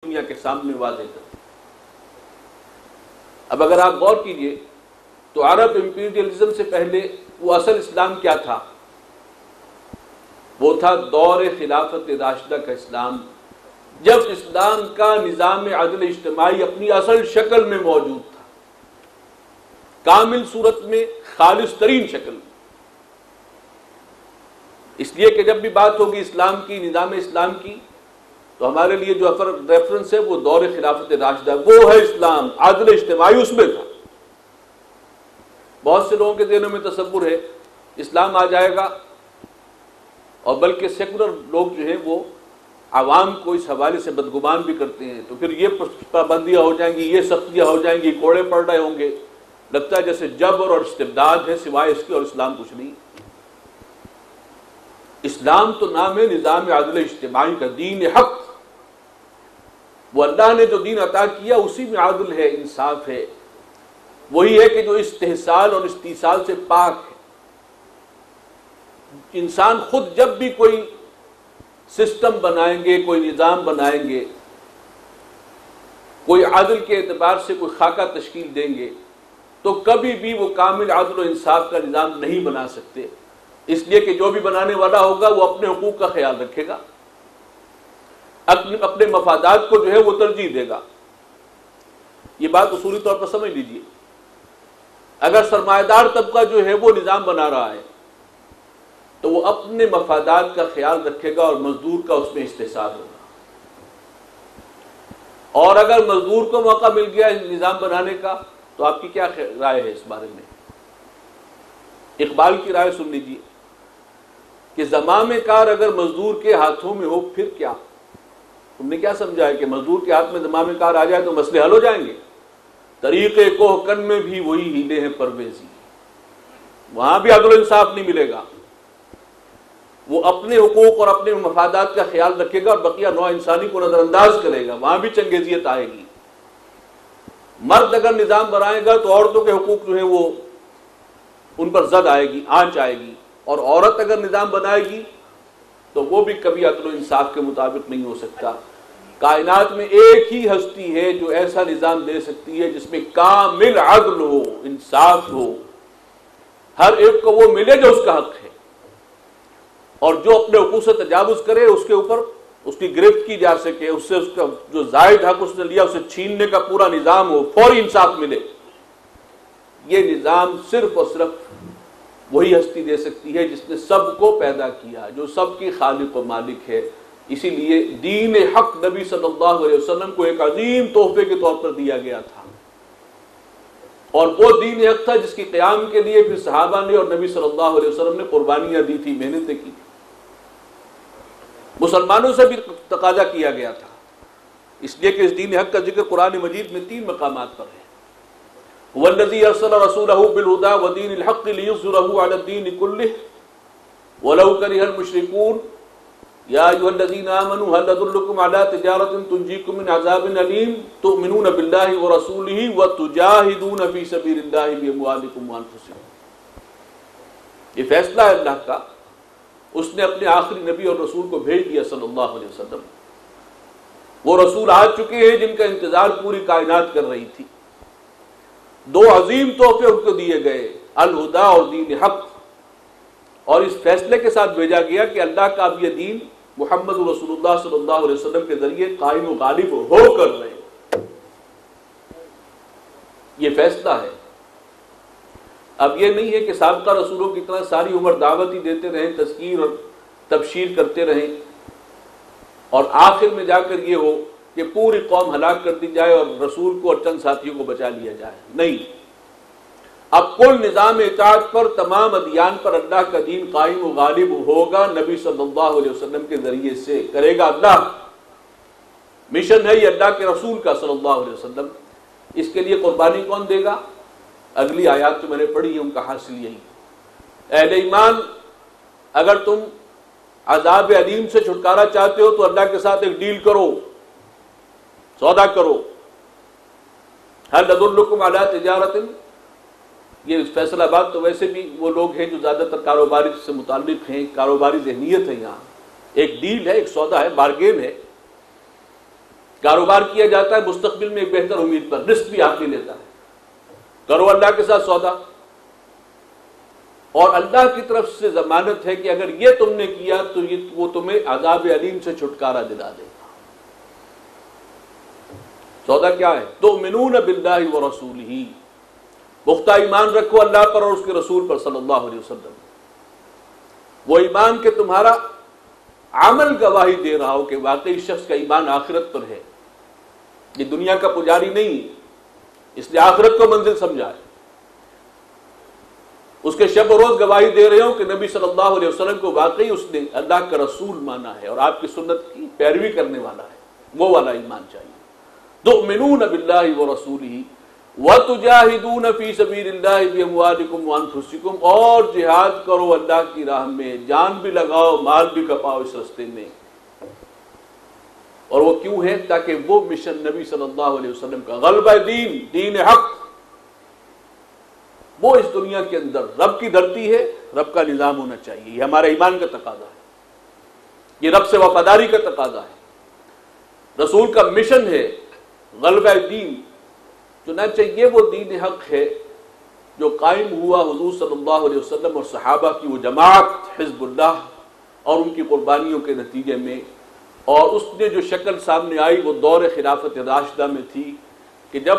دنیا کے سامنے واضح کر دی۔ اب اگر آپ غور کیجئے تو عرب امپیریلزم سے پہلے وہ اصل اسلام کیا تھا؟ وہ تھا دور خلافت راشدہ کا اسلام، جب اسلام کا نظام عدل اجتماعی اپنی اصل شکل میں موجود تھا، کامل صورت میں، خالص ترین شکل میں۔ اس لیے کہ جب بھی بات ہوگی اسلام کی، نظام اسلام کی، تو ہمارے لیے جو ریفرنس ہے وہ دور خلافت راشدہ، وہ ہے اسلام، عدل اجتماعی اس میں تھا۔ بہت سے لوگوں کے ذہنوں میں تصور ہے اسلام آ جائے گا، اور بلکہ سیکولر لوگ جو ہیں وہ عوام کو اس حوالے سے بدگمان بھی کرتے ہیں، تو پھر یہ پابندیاں ہو جائیں گی، یہ سختیاں ہو جائیں گی، کوڑے پڑ رہے ہوں گے، لگتا ہے جیسے جبر اور استبداد ہے، سوائے اس کے اور اسلام کچھ نہیں۔ اسلام تو نام ہے نظام عدل اجتماعی کا، دین حق، وہ اللہ نے جو دین عطا کیا اسی میں عدل ہے، انصاف ہے، وہی ہے کہ جو استحصال اور استیصال سے پاک ہے۔ انسان خود جب بھی کوئی سسٹم بنائیں گے، کوئی نظام بنائیں گے، کوئی عدل کے اعتبار سے کوئی خاکہ تشکیل دیں گے، تو کبھی بھی وہ کامل عدل و انصاف کا نظام نہیں بنا سکتے، اس لیے کہ جو بھی بنانے والا ہوگا وہ اپنے حقوق کا خیال رکھے گا، اپنے مفادات کو جو ہے وہ ترجیح دے گا۔ یہ بات اصولی طور پر سمجھ لیجئے، اگر سرمایہ دار طبقہ جو ہے وہ نظام بنا رہا ہے تو وہ اپنے مفادات کا خیال رکھے گا اور مزدور کا اس میں استحصال ہوگا، اور اگر مزدور کو موقع مل گیا نظام بنانے کا تو آپ کی کیا رائے ہے اس بارے میں؟ اقبال کی رائے سن لیجیے کہ زمام کار اگر مزدور کے ہاتھوں میں ہو پھر کیا؟ تم نے کیا سمجھا ہے کہ مزدور کے ہاتھ میں زمام کار آ جائے تو مسئلے حل ہو جائیں گے؟ طریقے کوہکن میں بھی وہی ہیلے ہیں پرویزی، وہاں بھی عدل و انصاف نہیں ملے گا، وہ اپنے حقوق اور اپنے مفادات کا خیال رکھے گا اور بقیہ نوع انسانی کو نظر انداز کرے گا، وہاں بھی چنگیزیت آئے گی۔ مرد اگر نظام بنائے گا تو عورتوں کے حقوق جو ہیں وہ ان پر زد آئے گی، آنچ آئے گی، اور عورت اگر نظام بنائے گی تو وہ بھی کبھی عدل و انصاف کے مطابق نہیں ہو سکتا۔ کائنات میں ایک ہی ہستی ہے جو ایسا نظام دے سکتی ہے جس میں کامل عدل ہو، انصاف ہو، ہر ایک کو وہ ملے جو اس کا حق ہے، اور جو اپنے حقوق سے تجاوز کرے اس کے اوپر اس کی گرفت کی جا سکے، اس سے اس کا جو زائد حق اس نے لیا اسے چھیننے کا پورا نظام ہو، فوری انصاف ملے۔ یہ نظام صرف اور صرف وہی ہستی دے سکتی ہے جس نے سب کو پیدا کیا، جو سب کی خالق و مالک ہے۔ اسی لیے دین حق نبی صلی اللہ علیہ وسلم کو ایک عظیم تحفے کے طور پر دیا گیا تھا، اور وہ دین حق تھا جس کی قیام کے لیے پھر صحابہ نے اور نبی صلی اللہ علیہ وسلم نے قربانیاں دی تھی، محنتیں کی، مسلمانوں سے بھی تقاضا کیا گیا تھا، اس لیے کہ اس دین حق کا ذکر قرآن مجید میں 3 مقامات پر ہے۔ وَالَّذِي أَرْسَلَ رَسُولَهُ بِالْهُدَى وَدِينِ الْحَقِّ لِيُظْهِرَهُ عَلَى الدِّينِ كُلِّهِ وَلَوْ كَرِهَ الْمُشْرِكُونَ يَا أَيُّهَا الَّذِينَ آمَنُوا هَلْ أَدُلُّكُمْ عَلَى تِجَارَةٍ تُنْجِيكُم مِّنْ عَذَابٍ أَلِيمٍ تُؤْمِنُونَ بِاللَّهِ وَرَسُولِهِ وَتُجَاهِدُونَ فِي سَبِيلِ اللَّهِ بِأَمْوَالِكُمْ وَأَنفُسِكُم۔ یہ فیصلہ ہے اللہ کا، اس نے اپنے آخری نبی اور رسول کو بھیج دیا صلی اللہ علیہ وسلم۔ وہ رسول آ چکے ہیں جن کا انتظار پوری کائنات کر رہی تھی۔ 2 عظیم تحفے ان کو دیے گئے، الہدا اور دین حق، اور اس فیصلے کے ساتھ بھیجا گیا کہ اللہ کا اب یہ دین محمد رسول اللہ صلی اللہ علیہ وسلم کے ذریعے قائم و غالب ہو کر رہے۔ یہ فیصلہ ہے۔ اب یہ نہیں ہے کہ سابقہ رسولوں کی طرح ساری عمر دعوت ہی دیتے رہیں، تذکیر اور تبشیر کرتے رہیں، اور آخر میں جا کر یہ ہو کہ پوری قوم ہلاک کر دی جائے اور رسول کو اور چند ساتھیوں کو بچا لیا جائے۔ نہیں، اب کل نظام اطاعت پر، تمام ادیان پر اللہ کا دین قائم و غالب ہوگا، نبی صلی اللہ علیہ وسلم کے ذریعے سے کرے گا اللہ۔ مشن ہے یہ اللہ کے رسول کا صلی اللہ علیہ وسلم۔ اس کے لیے قربانی کون دے گا؟ اگلی آیات جو میں نے پڑھی ہے ان کا حاصل یہی۔ اہل ایمان، اگر تم عذاب علیم سے چھٹکارا چاہتے ہو تو اللہ کے ساتھ ایک ڈیل کرو، سودا کرو۔ هل ادلکم علی تجارۃ، یہ فیصل آباد تو ویسے بھی وہ لوگ ہیں جو زیادہ تر کاروباری سے متعلق ہیں، کاروباری ذہنیت ہے، یہاں ایک ڈیل ہے، ایک سودا ہے، بارگین ہے۔ کاروبار کیا جاتا ہے مستقبل میں ایک بہتر امید پر، رزق بھی آدمی لیتا ہے، کرو اللہ کے ساتھ سودا، اور اللہ کی طرف سے ضمانت ہے کہ اگر یہ تم نے کیا تو وہ تمہیں عذاب علیم سے چھٹکارا دلا دے گا۔ سودا کیا ہے؟ تؤمنون باللہ ورسولہ، پختہ ایمان رکھو اللہ پر اور اس کے رسول پر صلی اللہ علیہ وسلم، وہ ایمان کہ تمہارا عمل گواہی دے رہا ہو کہ واقعی شخص کا ایمان آخرت پر ہے، یہ دنیا کا پجاری نہیں ہے، اس لیے آخرت کو منزل سمجھا ہے، اس کے شب و روز گواہی دے رہے ہوں کہ نبی صلی اللہ علیہ وسلم کو واقعی اس نے اللہ کا رسول مانا ہے اور آپ کی سنت کی پیروی کرنے والا ہے، وہ والا ایمان چاہیے۔ تؤمنون باللہ ورسولہ وتجاہدون فی سبیل اللہ باموالکم وانفسکم، اور جہاد کرو اللہ کی راہ میں، جان بھی لگاؤ مال بھی کپاؤ اس راستے میں، اور وہ کیوں ہے؟ تاکہ وہ مشن نبی صلی اللہ علیہ وسلم کا غلبہ دین، دین حق، وہ اس دنیا کے اندر، رب کی دھرتی ہے، رب کا نظام ہونا چاہیے، یہ ہمارے ایمان کا تقاضا ہے، یہ رب سے وفاداری کا تقاضا ہے، رسول کا مشن ہے غلبہ دین، چنانچہ یہ وہ دین حق ہے جو قائم ہوا حضور صلی اللہ علیہ وسلم اور صحابہ کی وہ جماعت حزب اللہ اور ان کی قربانیوں کے نتیجے میں، اور اس نے جو شکل سامنے آئی وہ دور خلافت راشدہ میں تھی کہ جب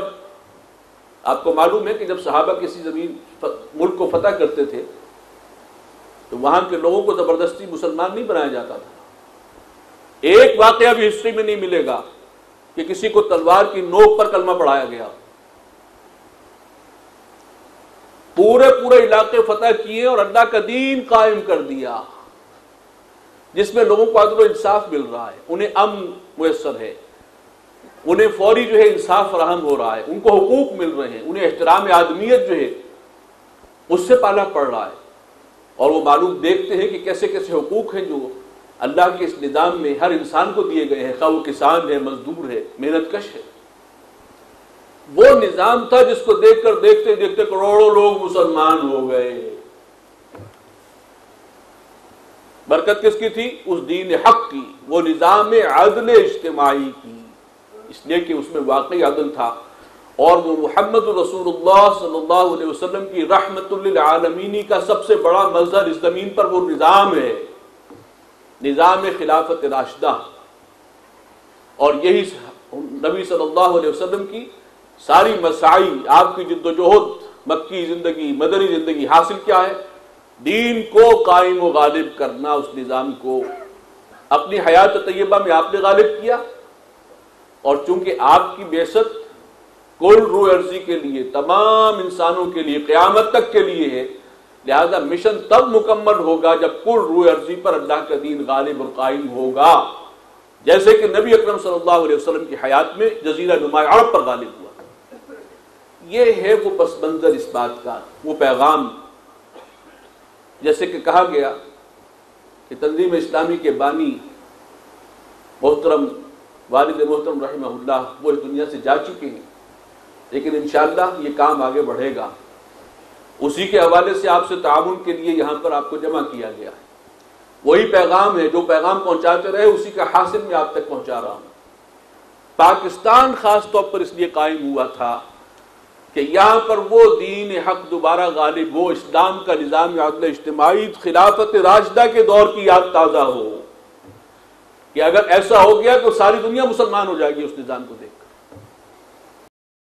آپ کو معلوم ہے کہ جب صحابہ کسی زمین ملک کو فتح کرتے تھے تو وہاں کے لوگوں کو زبردستی مسلمان نہیں بنایا جاتا تھا۔ ایک واقعہ بھی ہسٹری میں نہیں ملے گا کہ کسی کو تلوار کی نوک پر کلمہ پڑھایا گیا، پورے علاقے فتح کیے اور اللہ کا دین قائم کر دیا، جس میں لوگوں کو عدل و انصاف مل رہا ہے، انہیں امن میسر ہے، انہیں فوری جو ہے انصاف فراہم ہو رہا ہے، ان کو حقوق مل رہے ہیں، انہیں احترام آدمیت جو ہے اس سے پالا پڑ رہا ہے، اور وہ معلوم دیکھتے ہیں کہ کیسے کیسے حقوق ہیں جو اللہ کے اس نظام میں ہر انسان کو دیے گئے ہیں، خواہ وہ کسان ہے، مزدور ہے، محنت کش ہے۔ وہ نظام تھا جس کو دیکھ کر دیکھتے دیکھتے کروڑوں لوگ مسلمان ہو گئے۔ برکت کس کی تھی؟ اس دین حق کی، وہ نظام عدل اجتماعی کی، اس لیے کہ اس میں واقعی عدل تھا، اور وہ محمد رسول اللہ صلی اللہ علیہ وسلم کی رحمت للعالمین کا سب سے بڑا مظہر اس زمین پر وہ نظام ہے، نظام خلافت راشدہ، اور یہی نبی صلی اللہ علیہ وسلم کی ساری مساعی، آپ کی جد و جہد، مکی زندگی، مدنی زندگی، حاصل کیا ہے؟ دین کو قائم و غالب کرنا، اس نظام کو اپنی حیات طیبہ میں آپ نے غالب کیا، اور چونکہ آپ کی بعثت کل روح ارضی کے لیے، تمام انسانوں کے لیے، قیامت تک کے لیے ہے، لہذا مشن تب مکمل ہوگا جب کل روح ارضی پر اللہ کا دین غالب اور قائم ہوگا، جیسے کہ نبی اکرم صلی اللہ علیہ وسلم کی حیات میں جزیرہ نما عرب پر غالب ہوا۔ یہ ہے وہ پس منظر اس بات کا، وہ پیغام، جیسے کہ کہا گیا کہ تنظیم اسلامی کے بانی محترم والد محترم رحمہ اللہ وہ اس دنیا سے جا چکے ہیں، لیکن انشاءاللہ یہ کام آگے بڑھے گا، اسی کے حوالے سے آپ سے تعاون کے لیے یہاں پر آپ کو جمع کیا گیا ہے۔ وہی پیغام ہے جو پیغام پہنچاتے رہے، اسی کا حاصل میں آپ تک پہنچا رہا ہوں۔ پاکستان خاص طور پر اس لیے قائم ہوا تھا کہ یہاں پر وہ دین حق دوبارہ غالب ہو، اسلام کا نظام عدل اجتماعی خلافت راشدہ کے دور کی یاد تازہ ہو، کہ اگر ایسا ہو گیا تو ساری دنیا مسلمان ہو جائے گی اس نظام کو دیکھ کر۔